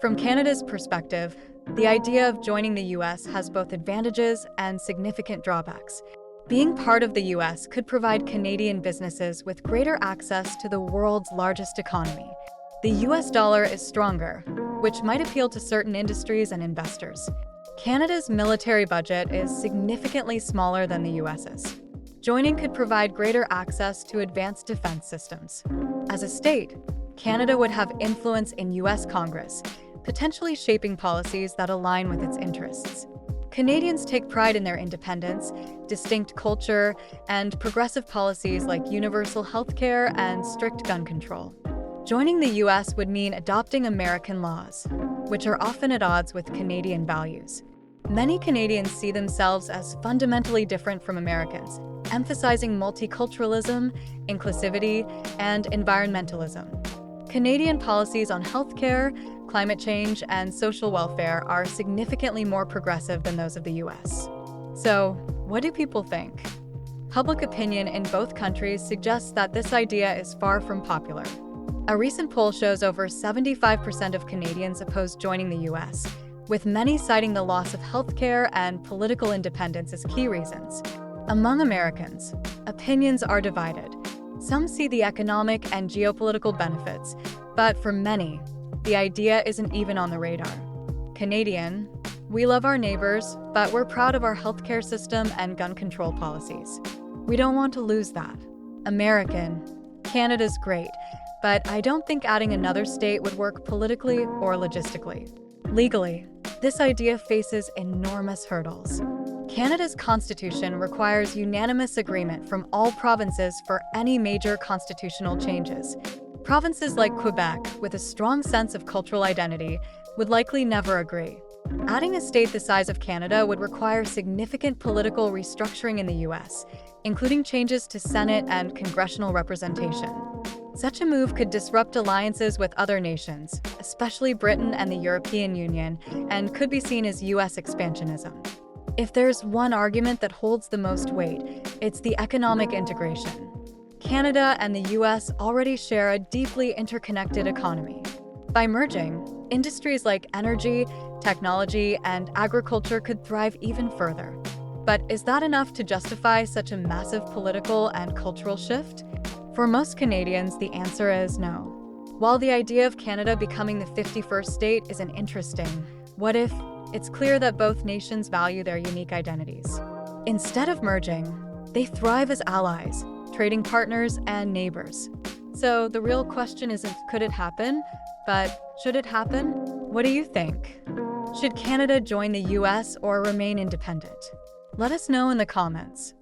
From Canada's perspective, the idea of joining the US has both advantages and significant drawbacks. Being part of the US could provide Canadian businesses with greater access to the world's largest economy. The US dollar is stronger, which might appeal to certain industries and investors. Canada's military budget is significantly smaller than the US's. Joining could provide greater access to advanced defense systems. As a state, Canada would have influence in US Congress, potentially shaping policies that align with its interests. Canadians take pride in their independence, distinct culture, and progressive policies like universal health care and strict gun control. Joining the US would mean adopting American laws, which are often at odds with Canadian values. Many Canadians see themselves as fundamentally different from Americans, emphasizing multiculturalism, inclusivity, and environmentalism. Canadian policies on healthcare, climate change, and social welfare are significantly more progressive than those of the US. So, what do people think? Public opinion in both countries suggests that this idea is far from popular. A recent poll shows over 75% of Canadians oppose joining the US, with many citing the loss of healthcare and political independence as key reasons. Among Americans, opinions are divided. Some see the economic and geopolitical benefits, but for many, the idea isn't even on the radar. Canadian, we love our neighbors, but we're proud of our healthcare system and gun control policies. We don't want to lose that. American, Canada's great, but I don't think adding another state would work politically or logistically. Legally, this idea faces enormous hurdles. Canada's constitution requires unanimous agreement from all provinces for any major constitutional changes. Provinces like Quebec, with a strong sense of cultural identity, would likely never agree. Adding a state the size of Canada would require significant political restructuring in the US, including changes to Senate and congressional representation. Such a move could disrupt alliances with other nations, especially Britain and the European Union, and could be seen as US expansionism. If there's one argument that holds the most weight, it's the economic integration. Canada and the US already share a deeply interconnected economy. By merging, industries like energy, technology, and agriculture could thrive even further. But is that enough to justify such a massive political and cultural shift? For most Canadians, the answer is no. While the idea of Canada becoming the 51st state is an interesting what if, it's clear that both nations value their unique identities. Instead of merging, they thrive as allies, trading partners, and neighbors. So the real question isn't could it happen, but should it happen? What do you think? Should Canada join the US or remain independent? Let us know in the comments.